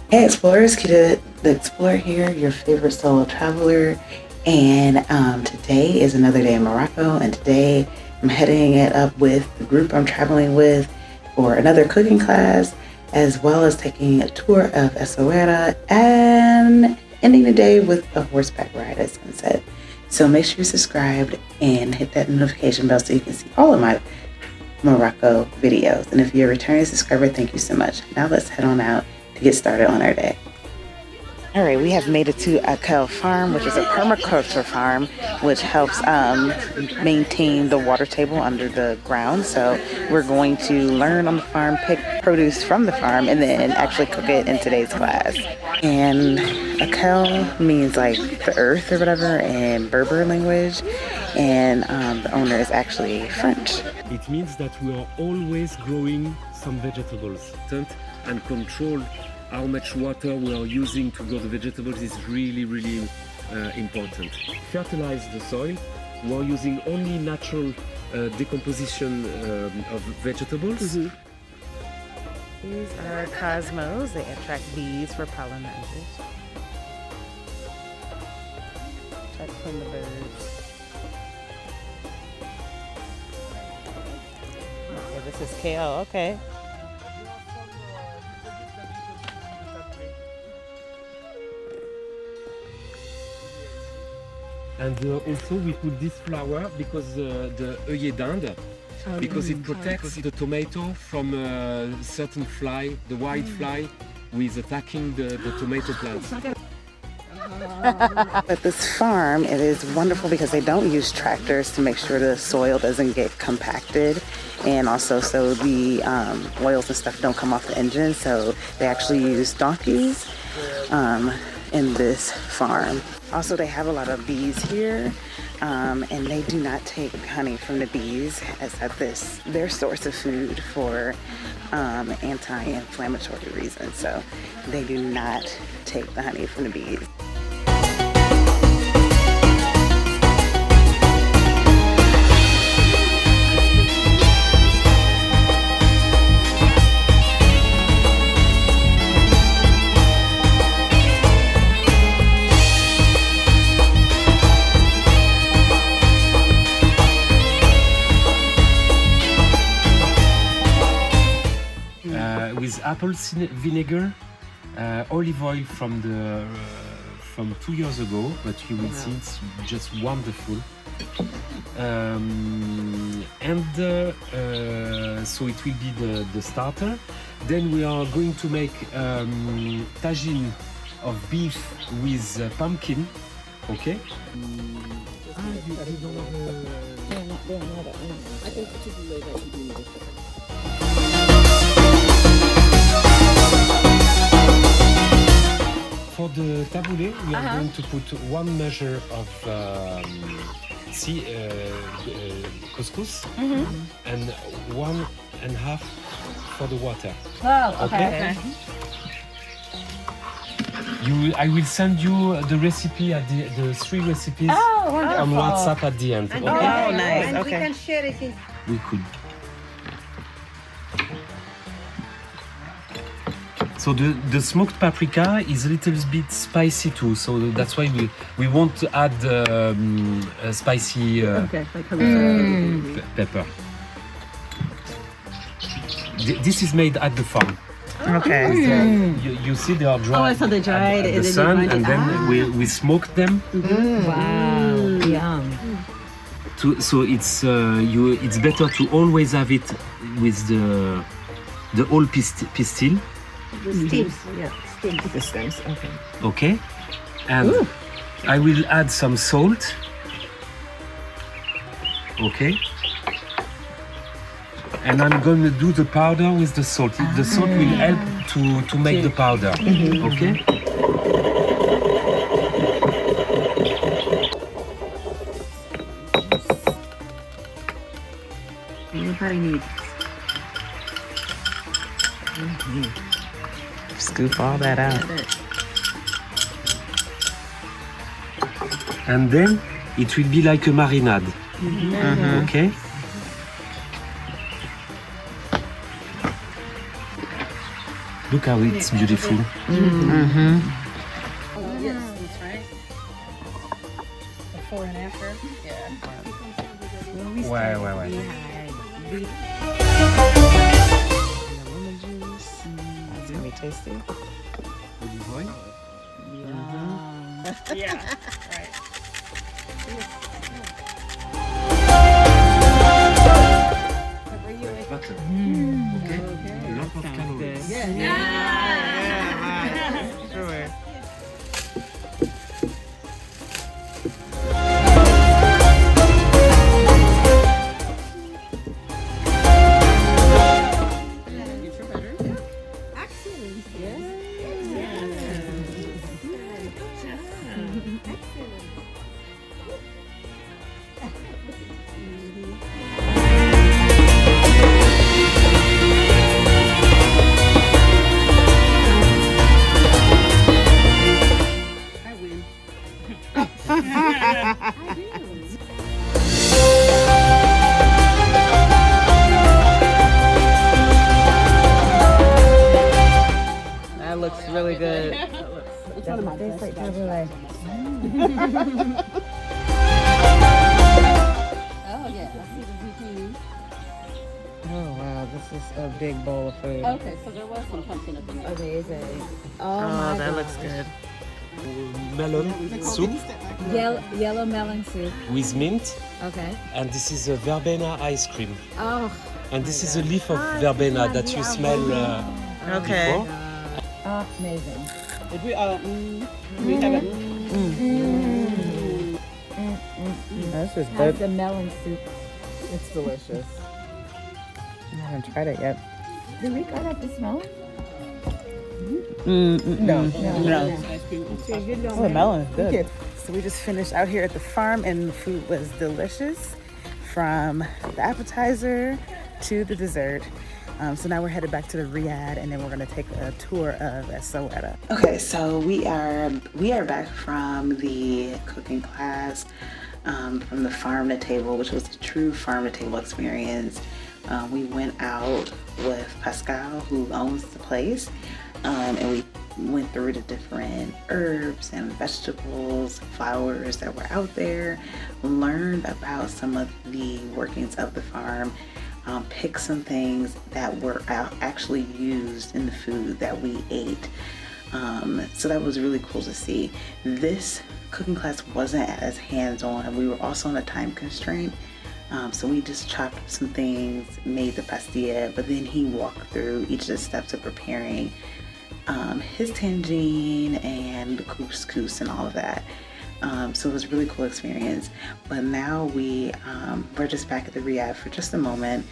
Hey explorers, Kita the Explorer here, your favorite solo traveler. And today is another day in Morocco, and today I'm heading it up with the group I'm traveling with for another cooking class, as well as taking a tour of Essaouira and ending the day with a horseback ride at sunset. So make sure you're subscribed and hit that notification bell so you can see all of my Morocco videos. And if you're a returning subscriber, thank you so much. Now let's head on out to get started on our day. All right, we have made it to Akal Farm, which is a permaculture farm, which helps maintain the water table under the ground. So we're going to learn on the farm, pick produce from the farm, and then actually cook it in today's class. And Akal means like the earth or whatever in Berber language, and the owner is actually French. It means that we are always growing some vegetables and control how much water we are using to grow the vegetables is really important. Fertilize the soil. We are using only natural decomposition of vegetables. These are cosmos. They attract bees for pollinators. Attract from the birds. Okay, this is kale. Okay. And also we put this flower because the œillet d'Inde, because it protects the tomato from a certain fly, the white fly, who is attacking the tomato plants. At this farm, it is wonderful because they don't use tractors to make sure the soil doesn't get compacted, and also so the oils and stuff don't come off the engine. So they actually use donkeys in this farm. Also, they have a lot of bees here, and they do not take honey from the bees, as that's their source of food for anti-inflammatory reasons. So they do not take the honey from the bees. With apple vinegar, olive oil from 2 years ago, but you will see it's just wonderful. So it will be the starter. Then we are going to make tagine of beef with pumpkin. Okay. For the tabouleh, we are going to put 1 measure of couscous and 1.5 for the water. Oh, okay. I will send you the recipe at the 3 recipes on WhatsApp at the end. Okay? Oh, nice. And Okay. we can share it in. We could. So the smoked paprika is a little bit spicy too, so that's why we want to add a spicy pepper. This is made at the farm. Okay. You see they are dried. Oh, so they dried at it the and sun, then and then we smoked them. Wow, yum. So it's better to always have it with the whole pistil. The steams, steams. The stems, okay. Okay, and I will add some salt. Okay, and I'm going to do the powder with the salt. The salt will help to make the powder. Okay. Everybody needs. Scoop all that out. And then it will be like a marinade. Okay. Look how it's beautiful. Mm-hmm. Yes, that's right. Before and after. Yeah. Ouais, ouais, ouais. Lemon juice. That's gonna be tasty. Olive oil. Yeah. Right. Butter. Okay. A lot of calories. Sure. That looks really good. It's one of my best. Oh, yeah. I see the zucchini. Oh wow, this is a big bowl of food. Okay, so there was some pumpkin up in there. Amazing. Oh, that looks good. Melon soup Yellow melon soup. with mint, Okay. and this is a verbena ice cream. Oh. And this is a leaf of verbena that you smell Okay. before. Amazing. We have it. This is How's good. the melon soup? It's delicious. I haven't tried it yet. Did we cut up the smell? No. No. Ice cream. Oh, the melon is good. So we just finished out here at the farm and the food was delicious from the appetizer to the dessert. So now we're headed back to the Riad and then we're gonna take a tour of Essaouira. Okay, so we are back from the cooking class from the farm to table, which was a true farm to table experience. We went out with Pascal, who owns the place, and we went through the different herbs and vegetables, flowers that were out there, learned about some of the workings of the farm, picked some things that were actually used in the food that we ate. So that was really cool to see. This cooking class wasn't as hands-on. We were also on a time constraint. So we just chopped up some things, made the pastilla, but then he walked through each of the steps of preparing his tangine and the couscous and all of that. So it was a really cool experience. But now we're just back at the Riad for just a moment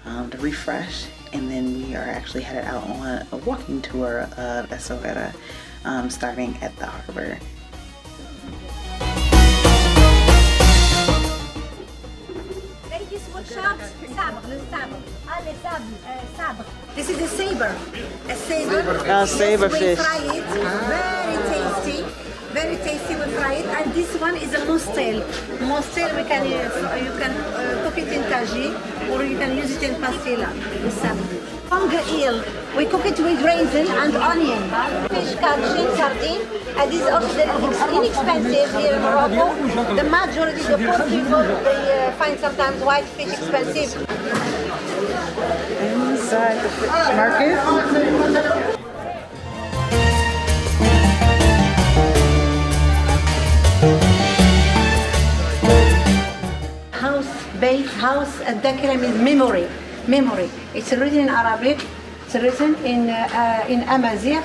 to refresh, and then we are actually headed out on a walking tour of Essaouira, starting at the harbor. This is a saber. A saber. Saber We fish. fry it. Very tasty. Very tasty. We fry it. And this one is a mustel. Mustel, you can cook it in tagine or you can use it in pastilla. With salmon. Hunger eel. We cook it with raisin and onion. Fish, catching, sardine. And this is also inexpensive here in Morocco. The majority of the poor people, they find sometimes white fish expensive. Inside the fish market. House, bait, house, and Dakar means memory. Memory. It's written in Arabic. It's written in Amazigh,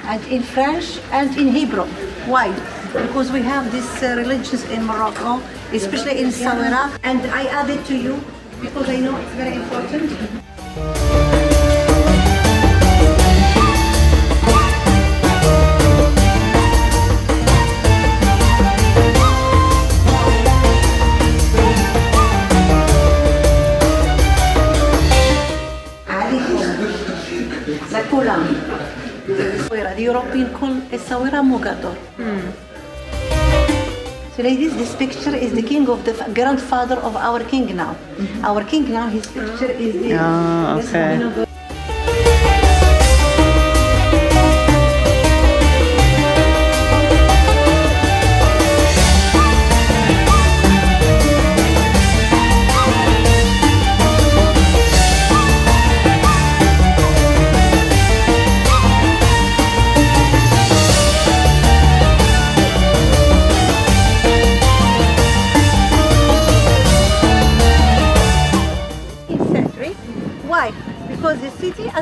and in French, and in Hebrew. Why? Because we have these religions in Morocco, especially in Essaouira, and I add it to you because I know it's very important. La Kulam. The European call Essaouira Morocco. So ladies, this picture is the king of the grandfather of our king now. Our king now, his picture is this. Oh, okay.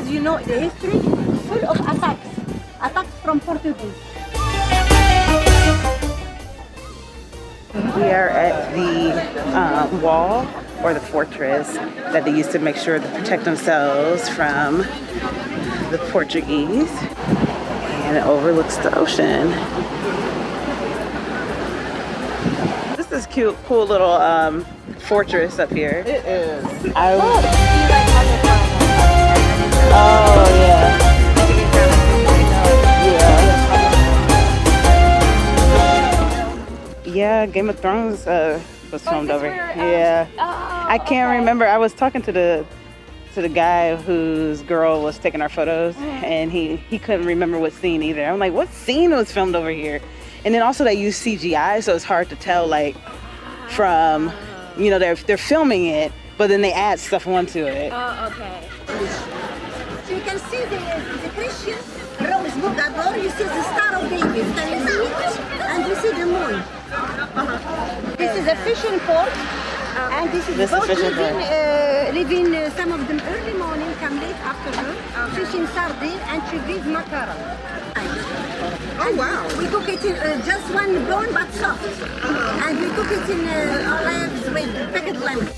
because you know the history full of attacks from Portuguese. We are at the wall or the fortress that they used to make sure to protect themselves from the Portuguese, and it overlooks the ocean. This is cute, cool little fortress up here. It is. Oh yeah. Yeah, Game of Thrones was filmed over here. Yeah. I can't remember. I was talking to the guy whose girl was taking our photos, and he couldn't remember what scene either. I'm like, what scene was filmed over here? And then also they use CGI, so it's hard to tell, like, from, you know, they're filming it, but then they add stuff onto it. Oh, okay. So you can see the Christian rose book at all. You see the Star of David. Can you see it? And you see the moon. This is a fishing port. And this is This boat is fishing living some of them early morning, come late afternoon, fishing sardine and she gives macaron. Oh wow! We cook it in just one bone but soft, and we cook it in olives with pickled lemon.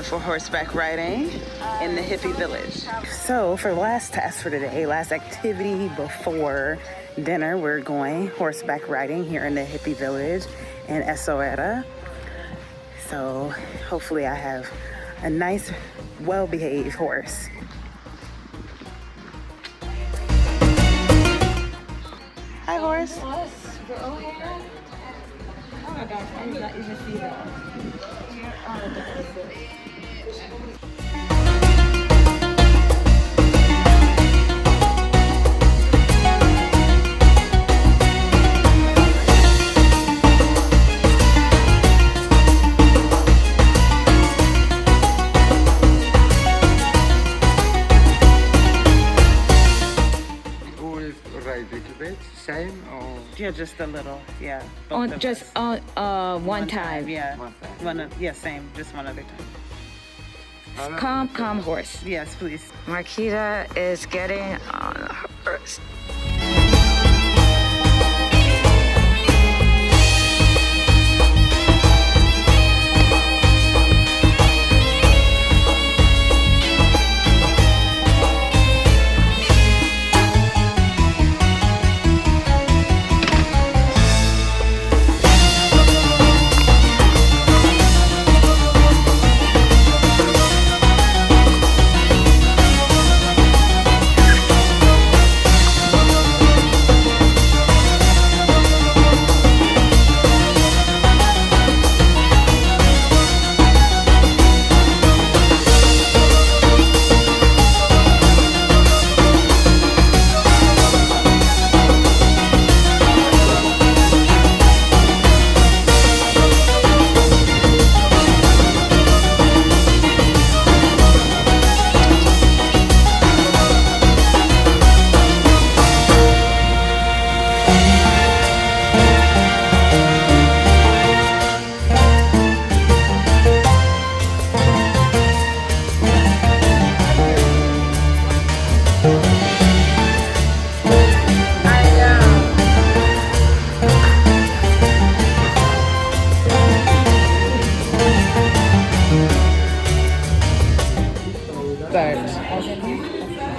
For horseback riding in the hippie village. So for the last task for today, last activity before dinner, we're going horseback riding here in the hippie village in Essaouira. So hopefully I have a nice, well-behaved horse. Hi, horse. Oh my gosh, I did not even see that. Same or Yeah, just a little. Yeah. On both of just us. on one time. Yeah. one time? Yeah, same. Just one other time. Calm horse. Yes, please. Marquita is getting on her horse.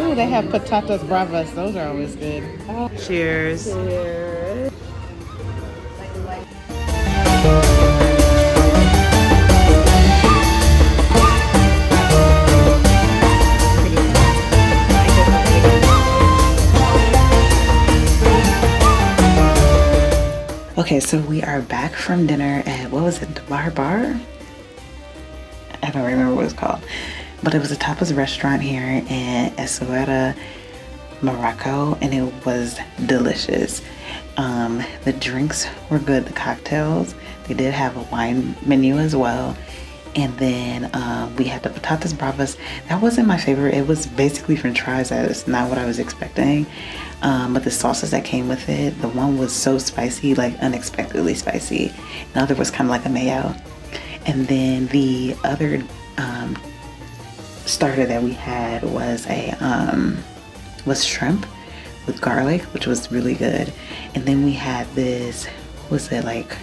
Ooh, they have patatas bravas. Those are always good. Cheers. Okay, so we are back from dinner at, what was it, Dar Bar? I don't remember what it's called. But it was a tapas restaurant here in Essaouira, Morocco, and it was delicious. The drinks were good, the cocktails. They did have a wine menu as well. And then we had the patatas bravas. That wasn't my favorite. It was basically french fries. That's not what I was expecting. But the sauces that came with it, the one was so spicy, like unexpectedly spicy. The other was kind of like a mayo. And then the other starter that we had was shrimp with garlic, which was really good. And then we had this, what was it, like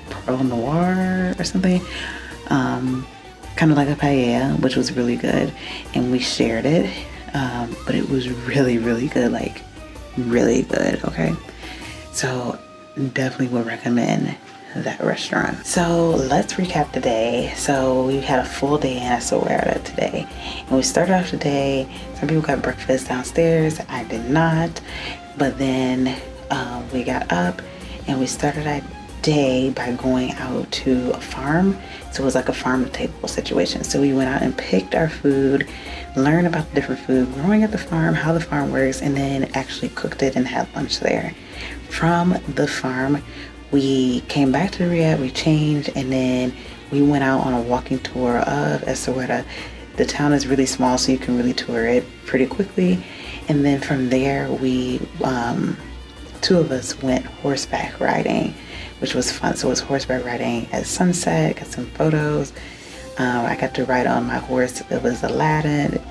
pearl noir or something, kind of like a paella, which was really good. And we shared it, but it was really, really good, like really good. Okay, so definitely would recommend that restaurant. So let's recap the day. So we had a full day in Essaouira today, and we started off the day, some people got breakfast downstairs, I did not, but then we got up and we started our day by going out to a farm. So it was like a farm to table situation. So we went out and picked our food, learned about the different food growing at the farm, how the farm works, and then actually cooked it and had lunch there. From the farm, we came back to Riyadh, we changed, and then we went out on a walking tour of Essaouira. The town is really small, so you can really tour it pretty quickly. And then from there, we, two of us went horseback riding, which was fun. So it was horseback riding at sunset, got some photos. I got to ride on my horse. It was Aladdin,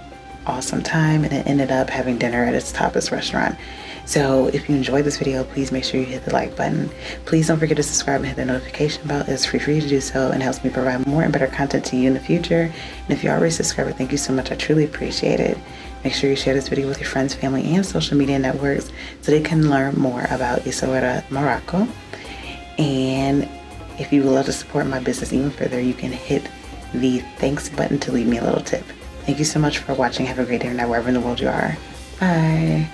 awesome time, and it ended up having dinner at its Tapas restaurant. So if you enjoyed this video, please make sure you hit the like button. Please don't forget to subscribe and hit the notification bell. It's free for you to do so and helps me provide more and better content to you in the future. And if you're already a subscriber, thank you so much. I truly appreciate it. Make sure you share this video with your friends, family, and social media networks so they can learn more about Essaouira Morocco. And if you would love to support my business even further, you can hit the thanks button to leave me a little tip. Thank you so much for watching. Have a great day now wherever in the world you are. Bye.